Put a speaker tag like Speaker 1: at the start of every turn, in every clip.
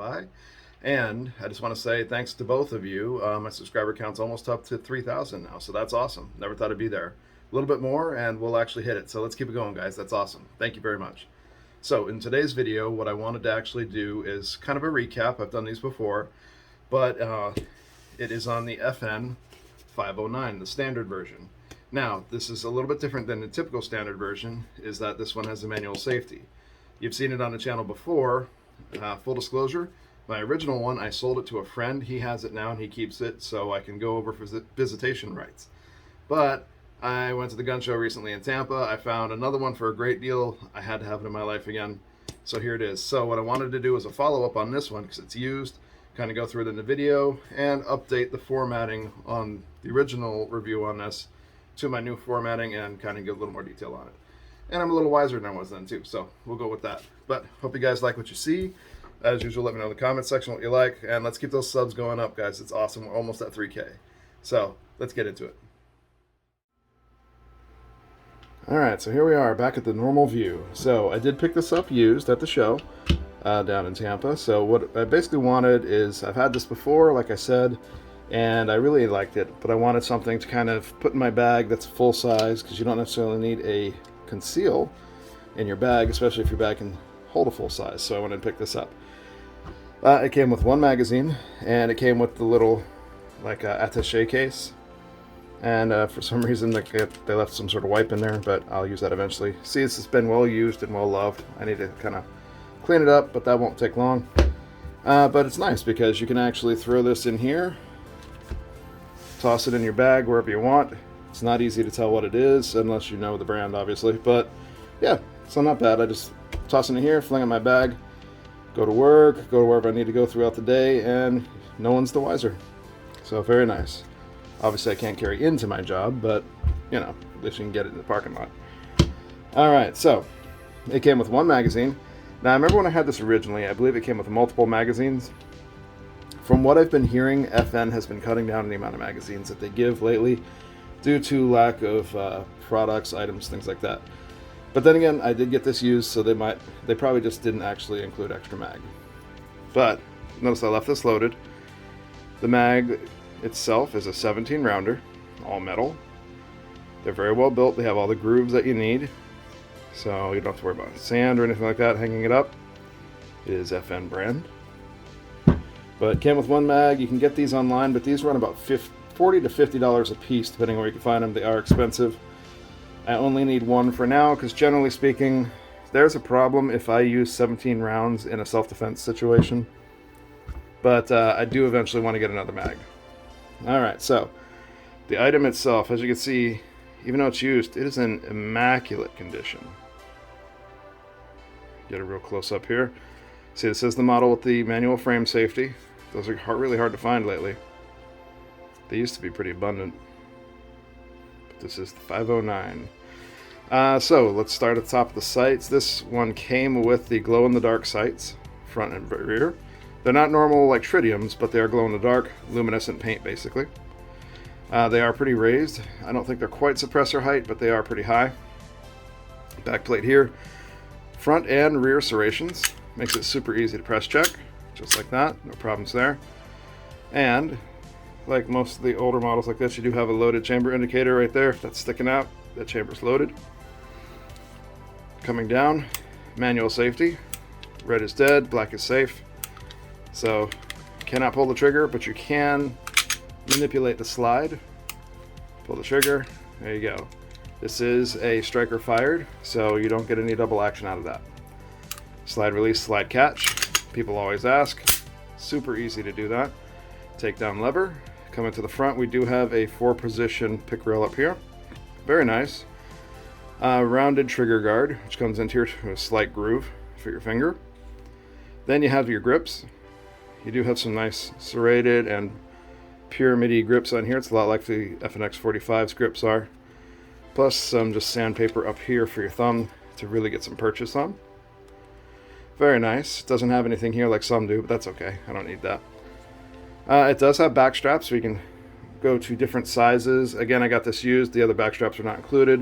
Speaker 1: by. And I just want to say thanks to both of you. My subscriber count's almost up to 3,000 now, so that's awesome. Never thought it'd be there. A little bit more, and we'll actually hit it. So let's keep it going, guys. That's awesome. Thank you very much. So in today's video, what I wanted to actually do is kind of a recap. I've done these before, but it is on the FN 509, the standard version. Now, this is a little bit different than the typical standard version, is that this one has a manual safety. You've seen it on the channel before. Full disclosure, my original one, I sold it to a friend. He has it now and he keeps it so I can go over for visitation rights. But I went to the gun show recently in Tampa. I found another one for a great deal. I had to have it in my life again. So here it is. So what I wanted to do is a follow-up on this one because it's used, kind of go through it in the video and update the formatting on the original review on this to my new formatting and kind of give a little more detail on it. And I'm a little wiser than I was then too, so we'll go with that. But hope you guys like what you see. As usual, let me know in the comment section what you like, and let's keep those subs going up, guys. It's awesome. We're almost at 3K. So let's get into it. Alright, so here we are back at the normal view. So I did pick this up used at the show down in Tampa. So what I basically wanted is, I've had this before, like I said, and I really liked it, but I wanted something to kind of put in my bag that's full size, because you don't necessarily need a conceal in your bag, especially if your bag can hold a full size. So I wanted to pick this up. It came with one magazine, and it came with the little like attaché case. And for some reason they left some sort of wipe in there, but I'll use that eventually. See, this has been well used and well loved. I need to kind of clean it up, but that won't take long. But it's nice because you can actually throw this in here, toss it in your bag wherever you want. It's not easy to tell what it is unless you know the brand, obviously. But yeah, so not bad. I just toss it in here, fling it in my bag, go to work, go to wherever I need to go throughout the day, and no one's the wiser. So very nice. Obviously I can't carry into my job, but you know, at least you can get it in the parking lot. Alright, so it came with one magazine. Now I remember when I had this originally, I believe it came with multiple magazines. From what I've been hearing, FN has been cutting down on the amount of magazines that they give lately due to lack of products, items, things like that. But then again, I did get this used, so they probably just didn't actually include extra mag. But notice I left this loaded. The mag itself is a 17 rounder, all metal. They're very well built. They have all the grooves that you need, so you don't have to worry about sand or anything like that hanging it up. It is FN brand. But it came with one mag. You can get these online, but these run about $40 to $50 a piece, depending on where you can find them. They are expensive. I only need one for now, because generally speaking, there's a problem if I use 17 rounds in a self-defense situation. But I do eventually want to get another mag. Alright, so the item itself, as you can see, even though it's used, it is in immaculate condition. Get a real close up here. See, this is the model with the manual frame safety. Those are really hard to find lately. They used to be pretty abundant. But this is the 509. So let's start at the top of the sights. This one came with the glow-in-the-dark sights, front and rear. They're not normal like tritiums, but they are glow-in-the-dark, luminescent paint basically. They are pretty raised. I don't think they're quite suppressor height, but they are pretty high. Back plate here. Front and rear serrations. Makes it super easy to press check, just like that. No problems there. And like most of the older models like this, you do have a loaded chamber indicator right there. If that's sticking out, that chamber's loaded. Coming down, manual safety. Red is dead, black is safe. So you cannot pull the trigger, but you can manipulate the slide. Pull the trigger, there you go. This is a striker fired, so you don't get any double action out of that. Slide release, slide catch. People always ask. Super easy to do that. Take down lever. Coming to the front, we do have a 4-position pick rail up here. Very nice. Rounded trigger guard, which comes into here to a slight groove for your finger. Then you have your grips. You do have some nice serrated and pyramid-y grips on here. It's a lot like the FNX 45's grips are. Plus some just sandpaper up here for your thumb to really get some purchase on. Very nice. It doesn't have anything here like some do, but that's okay. I don't need that. It does have back straps, so you can go to different sizes. Again, I got this used. The other back straps are not included.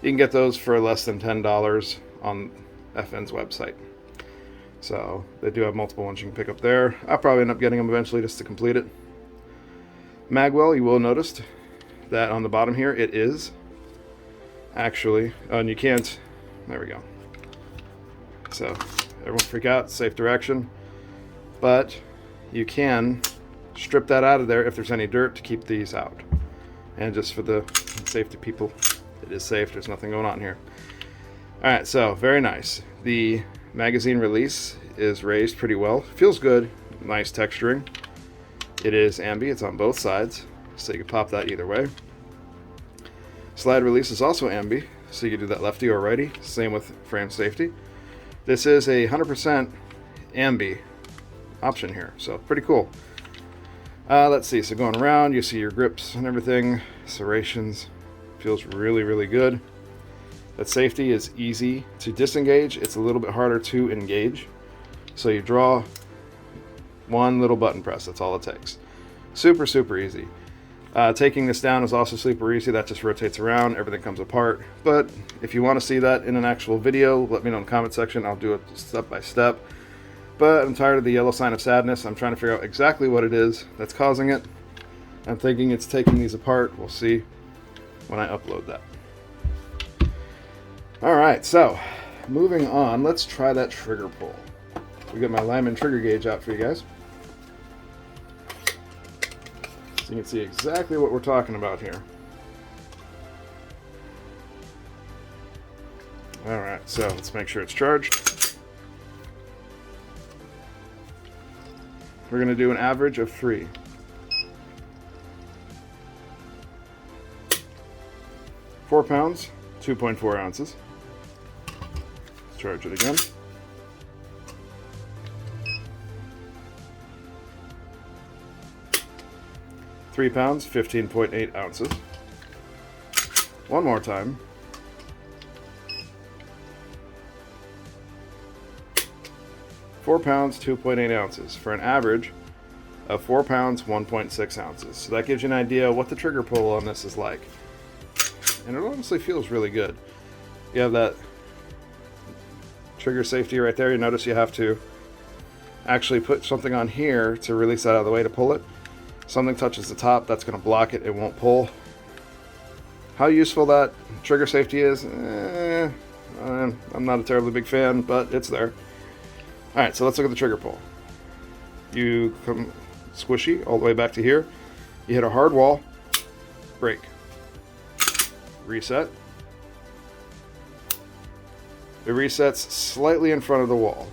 Speaker 1: You can get those for less than $10 on FN's website. So they do have multiple ones you can pick up there. I'll probably end up getting them eventually just to complete it. Magwell, you will notice that on the bottom here it is actually, and you can't, there we go. So everyone freak out, safe direction. But you can strip that out of there if there's any dirt to keep these out. And just for the safety people, it is safe, there's nothing going on here. Alright, so very nice. The magazine release is raised pretty well. Feels good, nice texturing. It is ambi, it's on both sides, so you can pop that either way. Slide release is also ambi, so you can do that lefty or righty, same with frame safety. This is a 100% ambi option here, so pretty cool. Let's see, so going around, you see your grips and everything, serrations, feels really, really good. That safety is easy to disengage, it's a little bit harder to engage. So you draw one little button press, that's all it takes. Super, super easy. Taking this down is also super easy, that just rotates around, everything comes apart. But if you want to see that in an actual video, let me know in the comment section, I'll do it step by step. But I'm tired of the yellow sign of sadness. I'm trying to figure out exactly what it is that's causing it. I'm thinking it's taking these apart. We'll see when I upload that. Alright, so moving on, let's try that trigger pull. We got my Lyman trigger gauge out for you guys. So you can see exactly what we're talking about here. Alright, so let's make sure it's charged. We're going to do an average of 3. Four pounds, 2.4 ounces. Let's charge it again. £3 pounds, 15.8 ounces. One more time. £4 pounds, 2.8 ounces for an average of 4 pounds, 1.6 ounces. So that gives you an idea what the trigger pull on this is like. And it honestly feels really good. You have that trigger safety right there. You notice you have to actually put something on here to release that out of the way to pull it. Something touches the top, that's going to block it, it won't pull. How useful that trigger safety is, I'm not a terribly big fan, but it's there. Alright, so let's look at the trigger pull. You come squishy all the way back to here. You hit a hard wall, break, reset. It resets slightly in front of the wall.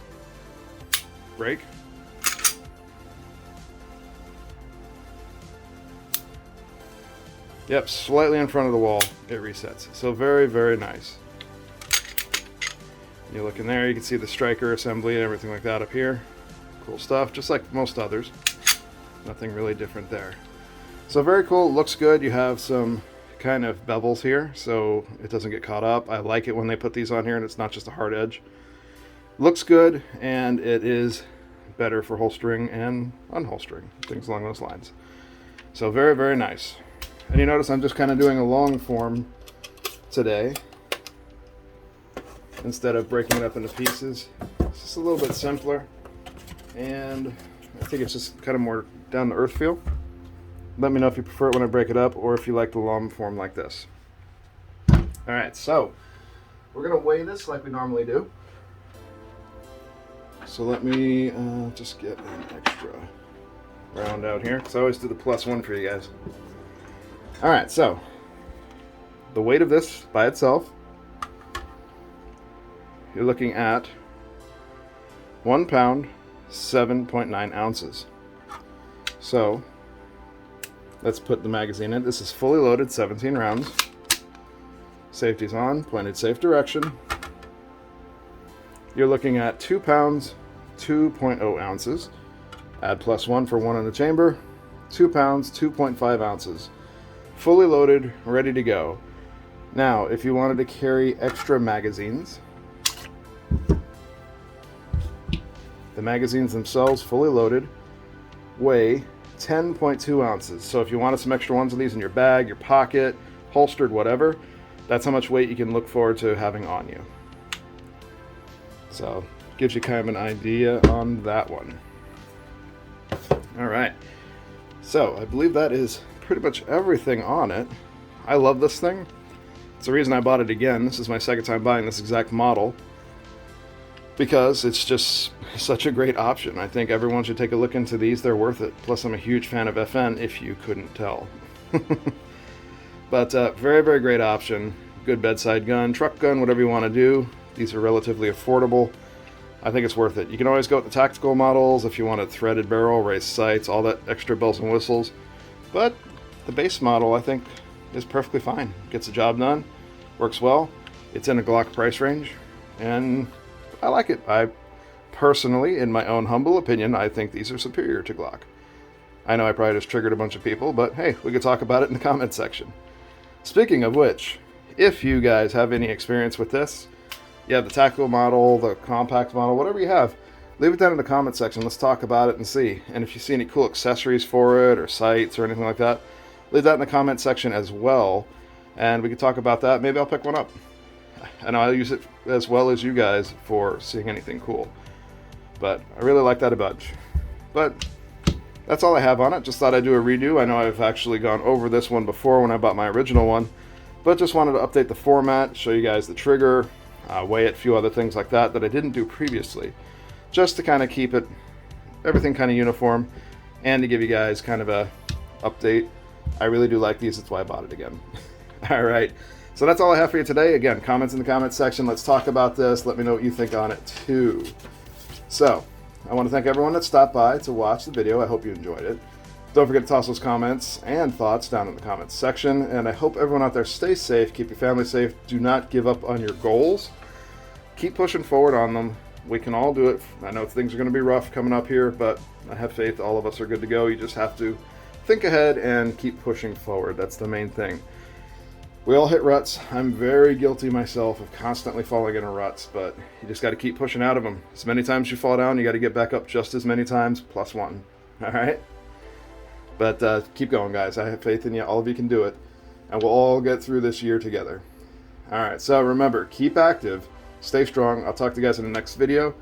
Speaker 1: Break. Yep, slightly in front of the wall, it resets. So very, very nice. You look in there, you can see the striker assembly and everything like that up here. Cool stuff, just like most others. Nothing really different there. So very cool, looks good. You have some kind of bevels here, so it doesn't get caught up. I like it when they put these on here and it's not just a hard edge. Looks good, and it is better for holstering and unholstering, things along those lines. So very, very nice. And you notice I'm just kind of doing a long form today instead of breaking it up into pieces. It's just a little bit simpler, and I think it's just kind of more down to earth feel. Let me know if you prefer it when I break it up, or if you like the long form like this. Alright, so we're going to weigh this like we normally do. So let me just get an extra round out here, because I always do the +1 for you guys. Alright, so the weight of this by itself, you're looking at 1 pound, 7.9 ounces. So let's put the magazine in. This is fully loaded, 17 rounds. Safety's on, pointed safe direction. You're looking at 2 pounds, 2.0 ounces. Add +1 for 1 in the chamber. 2 pounds, 2.5 ounces. Fully loaded, ready to go. Now, if you wanted to carry extra magazines, the magazines themselves, fully loaded, weigh 10.2 ounces. So if you wanted some extra ones of these in your bag, your pocket, holstered, whatever, that's how much weight you can look forward to having on you. So gives you kind of an idea on that one. All right, so I believe that is pretty much everything on it. I love this thing. It's the reason I bought it again. This is my second time buying this exact model, because it's just such a great option. I think everyone should take a look into these. They're worth it. Plus, I'm a huge fan of FN, if you couldn't tell. But very, very great option. Good bedside gun, truck gun, whatever you want to do. These are relatively affordable. I think it's worth it. You can always go with the tactical models if you want a threaded barrel, raised sights, all that extra bells and whistles. But the base model, I think, is perfectly fine. Gets the job done, works well. It's in a Glock price range, and I like it. I personally, in my own humble opinion, I think these are superior to Glock. I know I probably just triggered a bunch of people, but hey, we could talk about it in the comment section. Speaking of which, if you guys have any experience with this, you have the tactical model, the compact model, whatever you have, leave it down in the comment section. Let's talk about it and see. And if you see any cool accessories for it or sights or anything like that, leave that in the comment section as well, and we can talk about that. Maybe I'll pick one up. And I'll use it as well as you guys for seeing anything cool. But I really like that a bunch. But that's all I have on it. Just thought I'd do a redo. I know I've actually gone over this one before when I bought my original one, but just wanted to update the format, show you guys the trigger, weigh it, a few other things like that I didn't do previously, just to kind of keep it, everything kind of uniform, and to give you guys kind of a update. I really do like these. That's why I bought it again. All right. So that's all I have for you today. Again, comments in the comments section. Let's talk about this. Let me know what you think on it too. So I want to thank everyone that stopped by to watch the video. I hope you enjoyed it. Don't forget to toss those comments and thoughts down in the comments section. And I hope everyone out there stays safe. Keep your family safe. Do not give up on your goals. Keep pushing forward on them. We can all do it. I know things are going to be rough coming up here, but I have faith all of us are good to go. You just have to think ahead and keep pushing forward. That's the main thing. We all hit ruts. I'm very guilty myself of constantly falling into ruts, but you just got to keep pushing out of them. As many times you fall down, you got to get back up just as many times, plus one. All right? But keep going, guys. I have faith in you. All of you can do it. And we'll all get through this year together. All right, so remember, keep active, stay strong. I'll talk to you guys in the next video.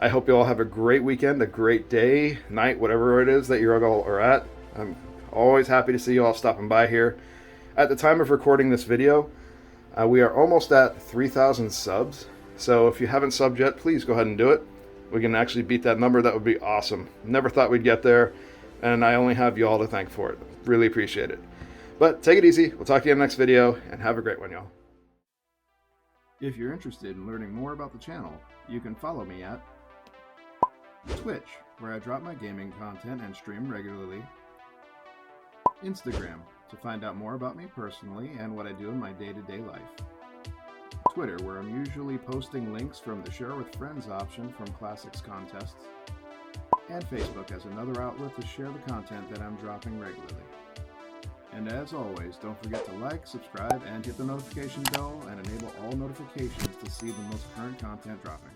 Speaker 1: I hope you all have a great weekend, a great day, night, whatever it is that you all are at. I'm always happy to see you all stopping by here. At the time of recording this video, we are almost at 3,000 subs. So if you haven't subbed yet, please go ahead and do it. We can actually beat that number. That would be awesome. Never thought we'd get there, and I only have you all to thank for it. Really appreciate it. But take it easy. We'll talk to you in the next video, and have a great one, y'all. If you're interested in learning more about the channel, you can follow me at Twitch, where I drop my gaming content and stream regularly, Instagram, to find out more about me personally and what I do in my day-to-day life, Twitter, where I'm usually posting links from the Share with Friends option from Classics contests, and Facebook as another outlet to share the content that I'm dropping regularly. And as always, don't forget to like, subscribe, and hit the notification bell and enable all notifications to see the most current content dropping.